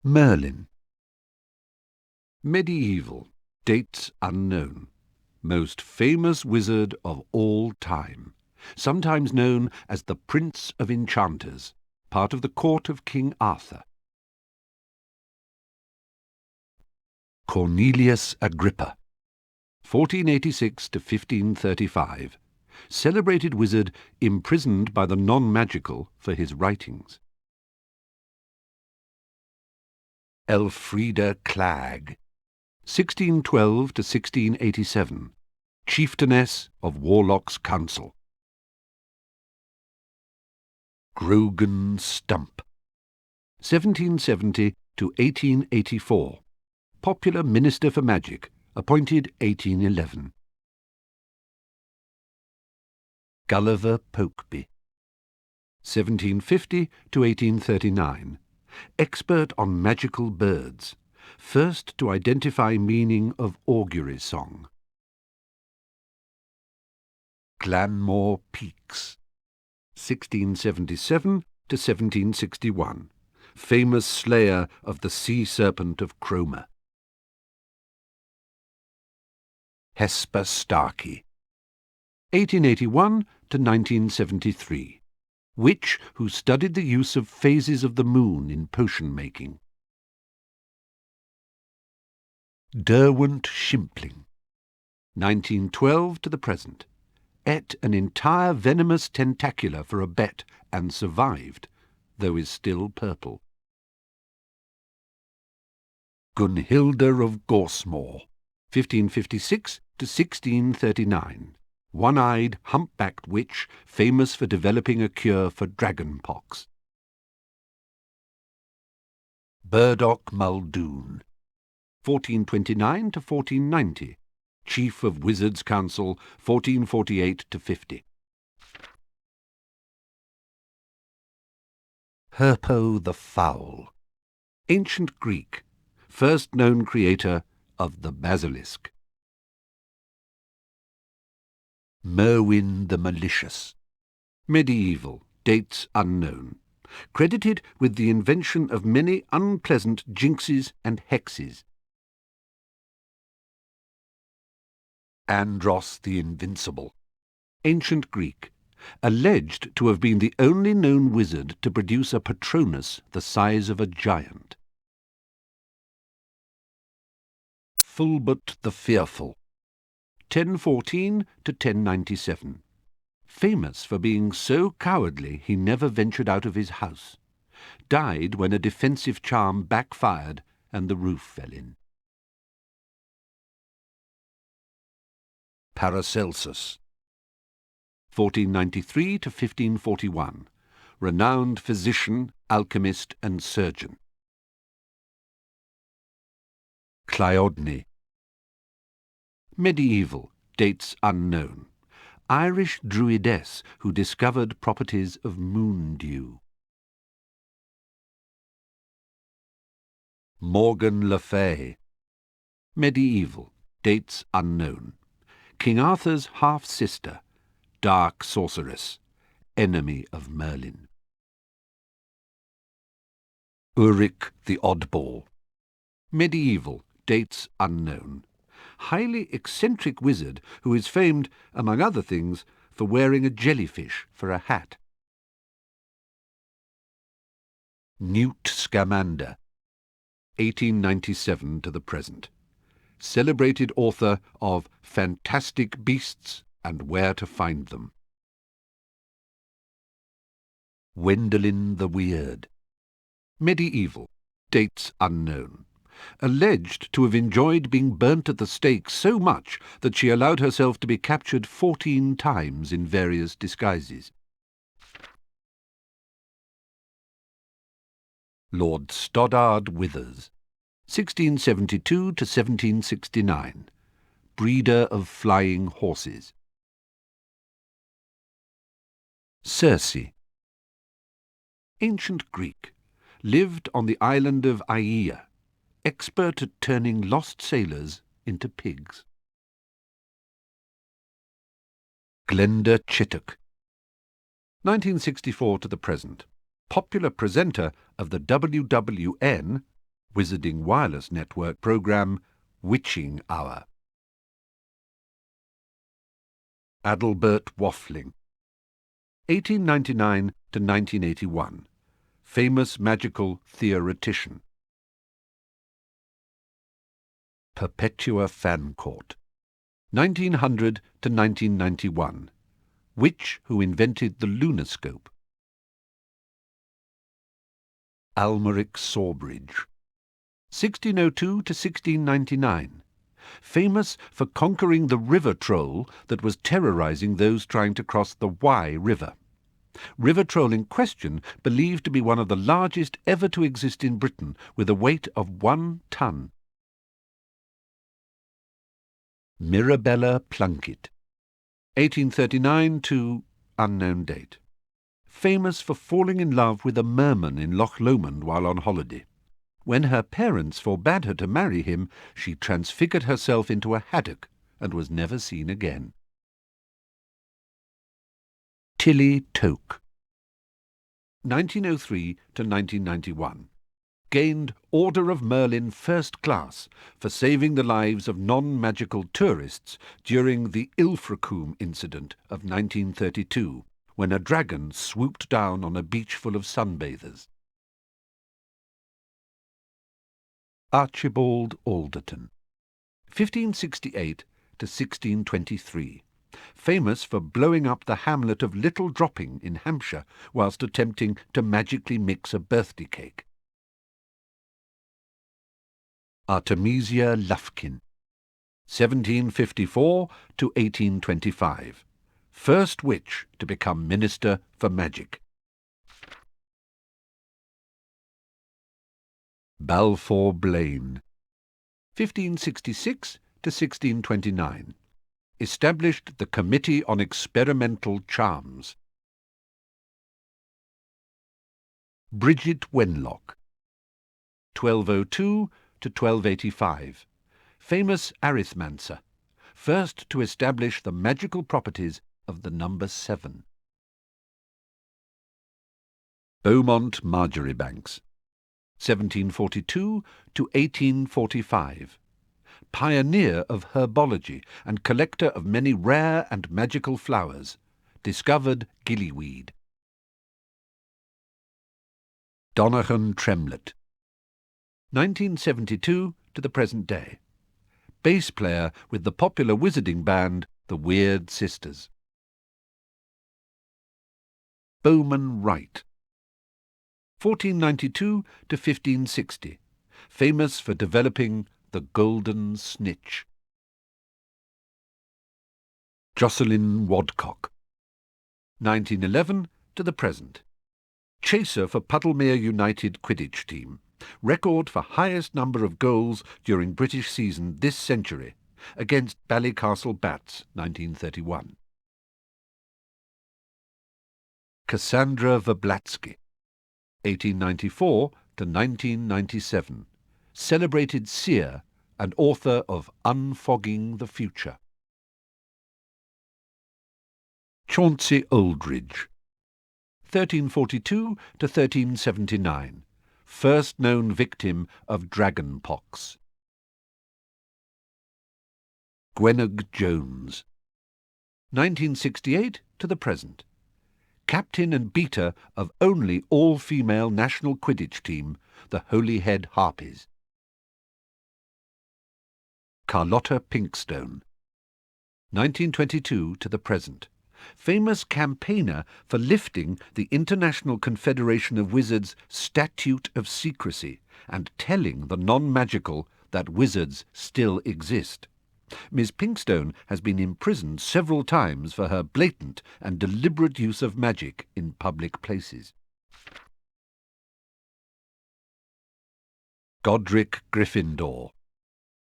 Merlin. Medieval, dates unknown. Most famous wizard of all time. Sometimes known as the Prince of Enchanters. Part of the court of King Arthur. Cornelius Agrippa. 1486 to 1535. Celebrated wizard imprisoned by the non-magical for his writings. Elfrida Clag. 1612 to 1687. Chieftainess of Warlock's Council. Grogan Stump. 1770 to 1884. Popular Minister for Magic, appointed 1811. Gulliver Pokeby. 1750 to 1839. Expert on magical birds. First to identify meaning of augury song. Glanmore Peaks. 1677 to 1761. Famous slayer of the sea serpent of Cromer. Hesper Starkey. 1881 to 1973. Witch who studied the use of phases of the moon in potion making. Derwent Shimpling. 1912 to the present. Ate an entire venomous tentacula for a bet and survived, though is still purple. Gunhilda of Gorsmore. 1556 to 1639. One-eyed, humpbacked witch, famous for developing a cure for dragonpox. Burdock Muldoon. 1429 to 1490. Chief of Wizards' Council, 1448 to 50. Herpo the Foul. Ancient Greek. First known creator of the basilisk. Merwin the Malicious. Medieval, dates unknown. Credited with the invention of many unpleasant jinxes and hexes. Andros the Invincible. Ancient Greek. Alleged to have been the only known wizard to produce a Patronus the size of a giant. Fulbert the Fearful. 1014 to 1097. Famous for being so cowardly he never ventured out of his house. Died when a defensive charm backfired and the roof fell in. Paracelsus. 1493 to 1541. Renowned physician, alchemist and surgeon. Cleodne. Medieval, dates unknown. Irish druidess who discovered properties of moon dew. Morgan le Fay. Medieval, dates unknown. King Arthur's half-sister, dark sorceress, enemy of Merlin. Ulrich the Oddball. Medieval, dates unknown. Highly eccentric wizard who is famed, among other things, for wearing a jellyfish for a hat. Newt Scamander. 1897 to the present. Celebrated author of Fantastic Beasts and Where to Find Them. Wendelin the Weird. Medieval, dates unknown. Alleged to have enjoyed being burnt at the stake so much that she allowed herself to be captured 14 times in various disguises. Lord Stoddard Withers. 1672 to 1769. Breeder of flying horses. Circe. Ancient Greek. Lived on the island of Aeaea. Expert at turning lost sailors into pigs. Glenda Chittock. 1964 to the present. Popular presenter of the WWN Wizarding Wireless Network program Witching Hour. Adalbert Waffling, 1899 to 1981. Famous magical theoretician. Perpetua Fancourt, 1900 to 1991. Witch who invented the lunoscope. Almeric Sawbridge, 1602 to 1699. Famous for conquering the river troll that was terrorizing those trying to cross the Wye River. River troll in question believed to be one of the largest ever to exist in Britain, with a weight of 1 ton. Mirabella Plunkett, 1839 to unknown date. Famous for falling in love with a merman in Loch Lomond while on holiday. When her parents forbade her to marry him, she transfigured herself into a haddock and was never seen again. Tilly Toke, 1903 to 1991. Gained Order of Merlin First Class for saving the lives of non-magical tourists during the Ilfracombe incident of 1932, when a dragon swooped down on a beach full of sunbathers. Archibald Alderton, 1568 to 1623. Famous for blowing up the hamlet of Little Dropping in Hampshire whilst attempting to magically mix a birthday cake. Artemisia Lufkin, 1754 to 1825. First witch to become Minister for Magic. Balfour Blaine, 1566 to 1629. Established the Committee on Experimental Charms. Bridget Wenlock, 1202 to 1285. Famous arithmancer, first to establish the magical properties of the number 7. Beaumont Marjoribanks, 1742 to 1845. Pioneer of herbology and collector of many rare and magical flowers, discovered gillyweed. Donaghan Tremlett, 1972 to the present day. Bass player with the popular wizarding band The Weird Sisters. Bowman Wright, 1492 to 1560. Famous for developing the golden snitch. Jocelyn Wadcock, 1911 to the present. Chaser for Puddlemere United Quidditch team. Record for highest number of goals during British season this century, against Ballycastle Bats, 1931. Cassandra Verblatsky, 1894 to 1997. Celebrated seer and author of Unfogging the Future. Chauncey Oldridge, 1342 to 1379. First known victim of dragon pox. Gwenog Jones, 1968 to the present. Captain and beater of only all-female national Quidditch team, the Holyhead Harpies. Carlotta Pinkstone, 1922 to the present. Famous campaigner for lifting the International Confederation of Wizards' Statute of Secrecy and telling the non-magical that wizards still exist. Ms. Pinkstone has been imprisoned several times for her blatant and deliberate use of magic in public places. Godric Gryffindor,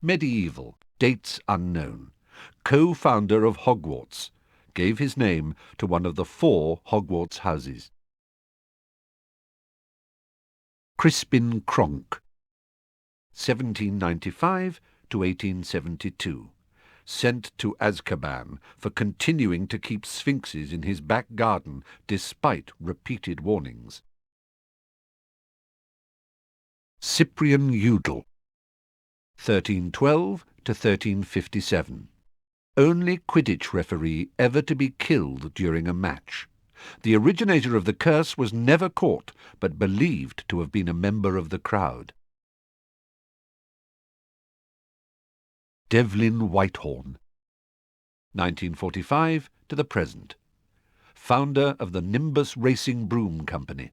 medieval, dates unknown, co-founder of Hogwarts, gave his name to one of the 4 Hogwarts houses. Crispin Cronk, 1795 to 1872, sent to Azkaban for continuing to keep sphinxes in his back garden despite repeated warnings. Cyprian Udall, 1312 to 1357. Only Quidditch referee ever to be killed during a match. The originator of the curse was never caught, but believed to have been a member of the crowd. Devlin Whitehorn, 1945 to the present. Founder of the Nimbus Racing Broom Company.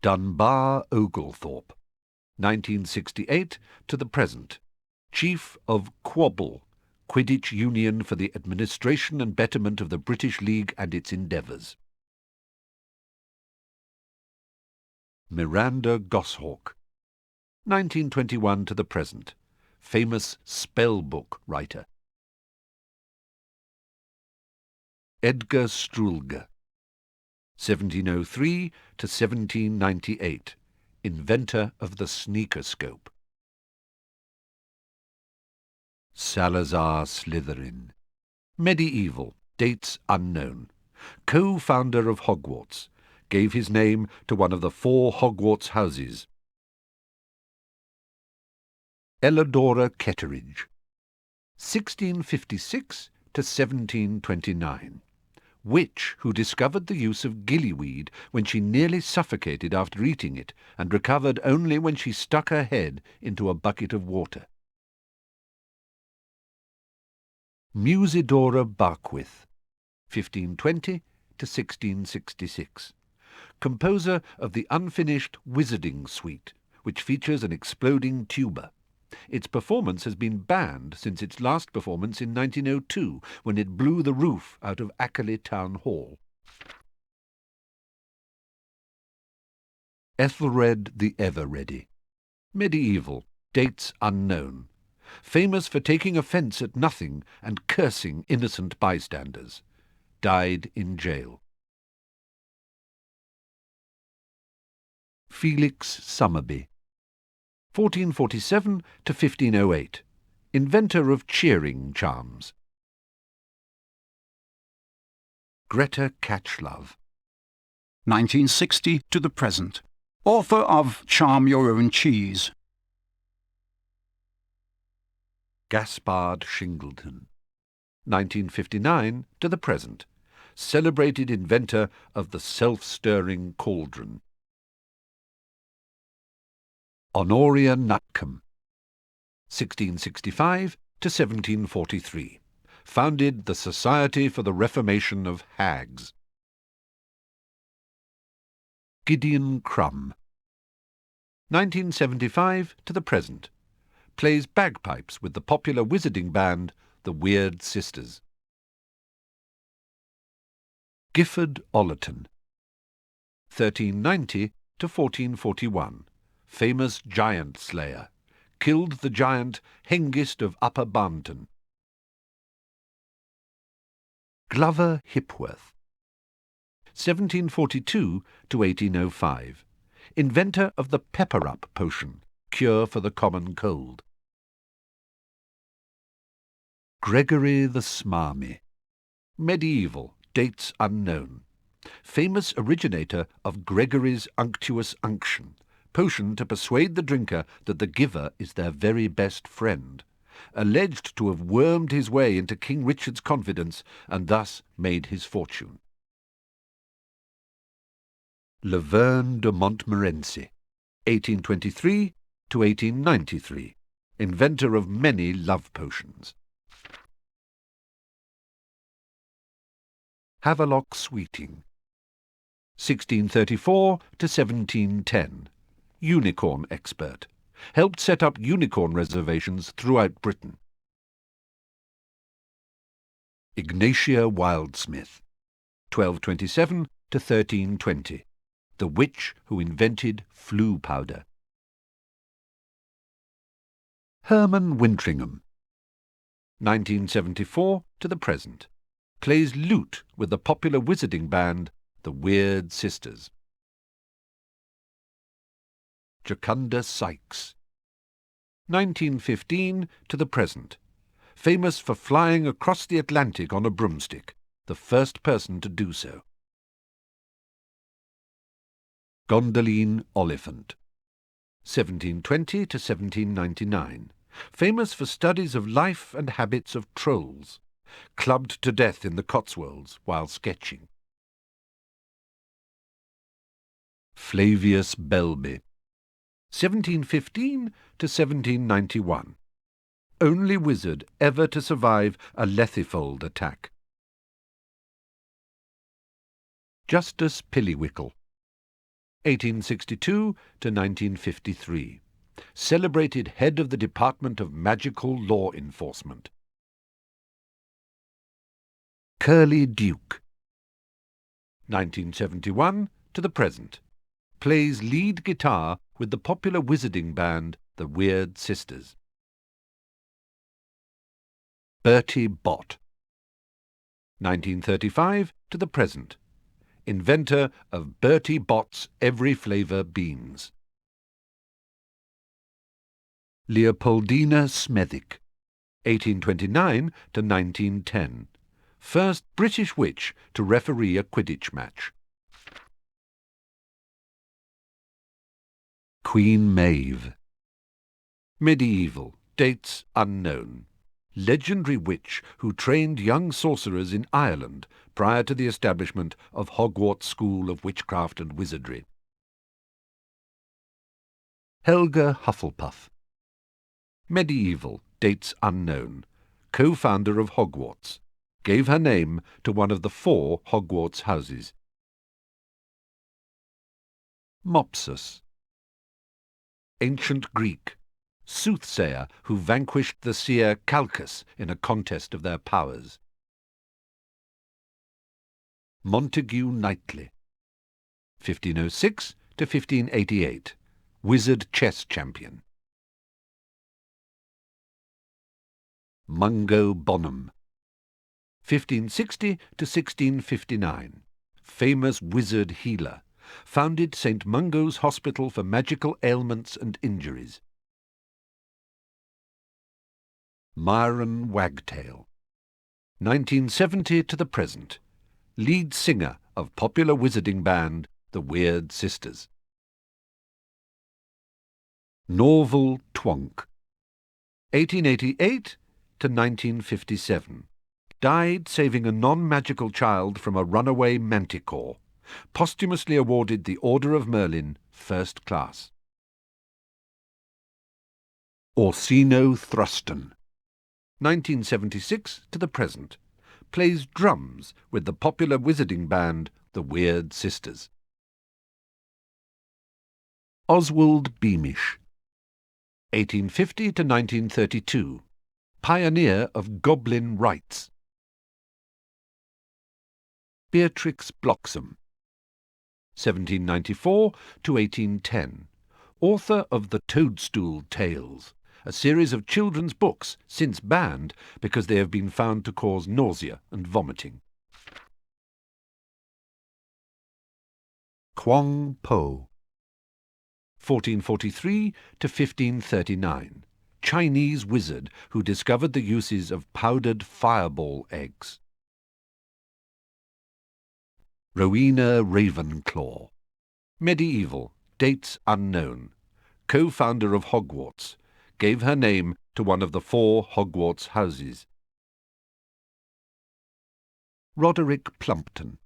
Dunbar Oglethorpe, 1968 to the present. Chief of Quabble, Quidditch Union for the Administration and Betterment of the British League and its endeavours. Miranda Goshawk, 1921 to the present. Famous spell book writer. Edgar Strulger, 1703 to 1798. Inventor of the sneakerscope. Salazar Slytherin, medieval, dates unknown. Co-founder of Hogwarts, gave his name to one of the 4 Hogwarts houses. Elladora Ketteridge, 1656 to 1729. Witch who discovered the use of gillyweed when she nearly suffocated after eating it, and recovered only when she stuck her head into a bucket of water. Musidora Barquith, 1520 to 1666. Composer of the unfinished Wizarding Suite, which features an exploding tuba. Its performance has been banned since its last performance in 1902, when it blew the roof out of Ackley Town Hall. Ethelred the Ever-Ready, medieval, dates unknown. Famous for taking offence at nothing and cursing innocent bystanders. Died in jail. Felix Summerby, 1447 to 1508. Inventor of cheering charms. Greta Catchlove, 1960 to the present. Author of Charm Your Own Cheese. Gaspard Shingleton, 1959 to the present. Celebrated inventor of the self-stirring cauldron. Honoria Nutcombe, 1665 to 1743. Founded the Society for the Reformation of Hags. Gideon Crumb, 1975 to the present. Plays bagpipes with the popular wizarding band, the Weird Sisters. Gifford Ollerton, 1390 to 1441. Famous giant slayer. Killed the giant Hengist of Upper Barnton. Glover Hipworth, 1742 to 1805. Inventor of the pepper-up potion, cure for the common cold. Gregory the Smarmy, medieval, dates unknown. Famous originator of Gregory's Unctuous Unction, potion to persuade the drinker that the giver is their very best friend. Alleged to have wormed his way into King Richard's confidence and thus made his fortune. Laverne de Montmorency, 1823 to 1893. Inventor of many love potions. Havelock Sweeting, 1634 to 1710. Unicorn expert. Helped set up unicorn reservations throughout Britain. Ignatia Wildsmith, 1227 to 1320. The witch who invented flue powder. Herman Wintringham, 1974 to the present. Plays lute with the popular wizarding band, the Weird Sisters. Jocunda Sykes, 1915 to the present. Famous for flying across the Atlantic on a broomstick, the first person to do so. Gandalf Oliphant. 1720 to 1799. Famous for studies of life and habits of trolls. Clubbed to death in the Cotswolds while sketching. Flavius Belby. 1715 to 1791. Only wizard ever to survive a Lethifold attack. Justus Pillywickle. 1862 to 1953. Celebrated head of the Department of Magical Law Enforcement. Curly Duke. 1971 to the present. Plays lead guitar with the popular wizarding band The Weird Sisters. Bertie Bott. 1935 to the present. Inventor of Bertie Bott's Every Flavour beans. Leopoldina Smethwick. 1829 to 1910. First British witch to referee a Quidditch match. Queen Maeve. Medieval, dates unknown. Legendary witch who trained young sorcerers in Ireland prior to the establishment of Hogwarts School of Witchcraft and Wizardry. Helga Hufflepuff. Medieval, dates unknown. Co-founder of Hogwarts. Gave her name to one of the 4 Hogwarts houses. Mopsus. Ancient Greek. Soothsayer who vanquished the seer Calchas in a contest of their powers. Montague Knightley. 1506 to 1588. Wizard chess champion. Mungo Bonham. 1560 to 1659. Famous wizard healer. Founded St. Mungo's Hospital for Magical Ailments and Injuries. Myron Wagtail. 1970 to the present. Lead singer of popular wizarding band The Weird Sisters. Norval Twonk. 1888 to 1957. Died saving a non-magical child from a runaway manticore. Posthumously awarded the Order of Merlin, First Class. Orsino Thruston. 1976 to the present. Plays drums with the popular wizarding band The Weird Sisters. Oswald Beamish. 1850 to 1932. Pioneer of goblin rites. Beatrix Bloxham. 1794 to 1810. Author of The Toadstool Tales, a series of children's books since banned because they have been found to cause nausea and vomiting. Quang Po. 1443 to 1539. Chinese wizard who discovered the uses of powdered fireball eggs. Rowena Ravenclaw. Medieval, dates unknown. Co-founder of Hogwarts. Gave her name to one of the 4 Hogwarts houses. Roderick Plumpton.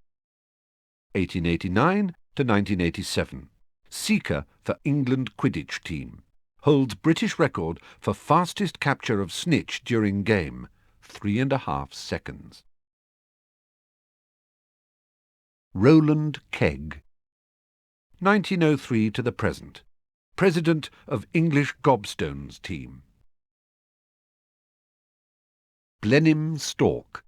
1889 to 1987. Seeker for England Quidditch team. Holds British record for fastest capture of snitch during game, 3.5 seconds. Roland Kegg. 1903 to the present. President of English Gobstones team. Blenheim Stork.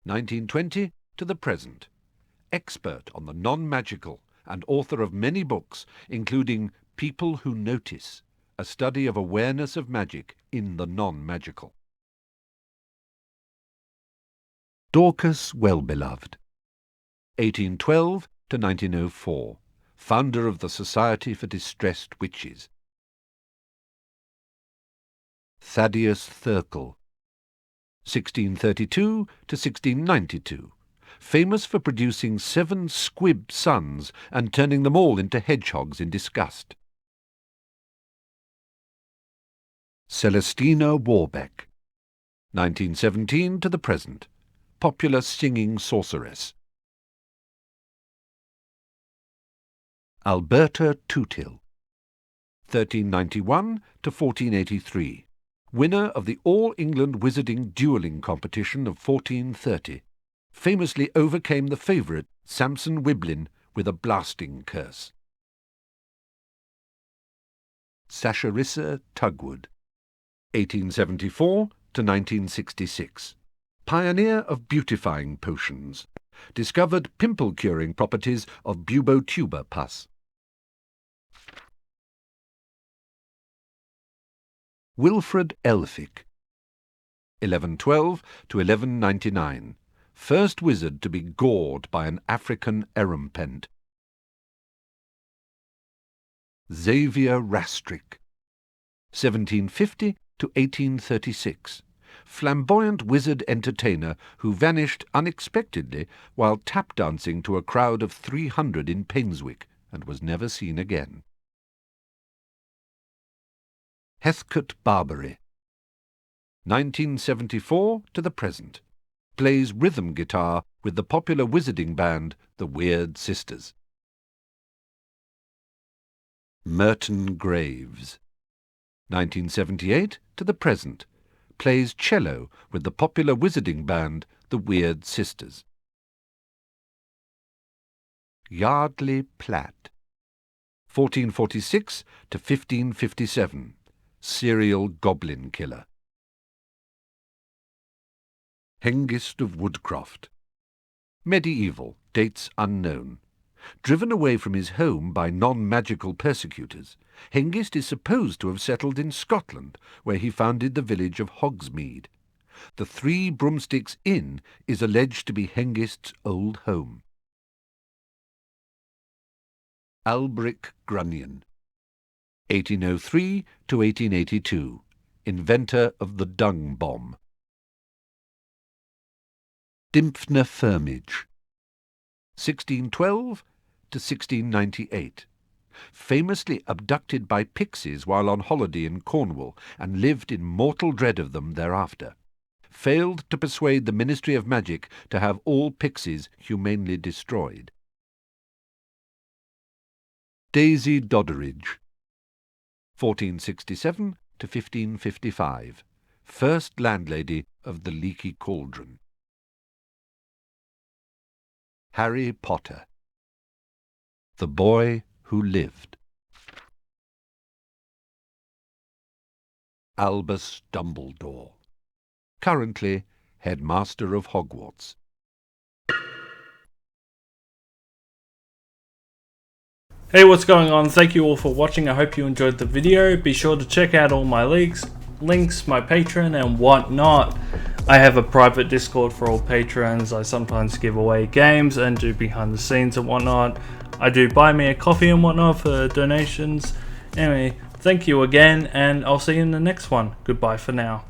1920 to the present. Expert on the non-magical and author of many books, including People Who Notice, a study of awareness of magic in the non-magical. Dorcas Wellbeloved. 1812 to 1904. Founder of the Society for Distressed Witches. Thaddeus Thurkel. 1632 to 1692. famous for producing 7 squib sons and turning them all into hedgehogs in disgust. Celestina Warbeck, 1917 to the present, popular singing sorceress. Alberta Tootill, 1391 to 1483, winner of the All England Wizarding Duelling Competition of 1430, famously overcame the favourite Samson Wiblin with a blasting curse. Sasharissa Tugwood, 1874 to 1966, pioneer of beautifying potions, discovered pimple-curing properties of bubotuber pus. Wilfred Elphick, 1112 to 1199, first wizard to be gored by an African erumpent. Xavier Rastrick, 1750 to 1836, flamboyant wizard entertainer who vanished unexpectedly while tap dancing to a crowd of 300 in Painswick and was never seen again. Heathcote Barbary, 1974 to the present, plays rhythm guitar with the popular wizarding band The Weird Sisters. Merton Graves, 1978 to the present, plays cello with the popular wizarding band The Weird Sisters. Yardley Platt, 1446 to 1557, serial goblin killer. Hengist of Woodcroft, medieval, dates unknown. Driven away from his home by non-magical persecutors, Hengist is supposed to have settled in Scotland, where he founded the village of Hogsmeade. The Three Broomsticks Inn is alleged to be Hengist's old home. Albric Grunion, 1803 to 1882, inventor of the dung bomb. Dymphna Firmage, 1612 to 1698, famously abducted by pixies while on holiday in Cornwall and lived in mortal dread of them thereafter. Failed to persuade the Ministry of Magic to have all pixies humanely destroyed. Daisy Doddridge, 1467 to 1555, first landlady of the Leaky Cauldron. Harry Potter, the boy who lived. Albus Dumbledore, currently headmaster of Hogwarts. Hey, what's going on? Thank you all for watching. I hope you enjoyed the video. Be sure to check out all my links, my Patreon and whatnot. I have a private Discord for all patrons. I sometimes give away games and do behind the scenes and whatnot. I do buy me a coffee and whatnot for donations. Anyway, thank you again, and I'll see you in the next one. Goodbye for now.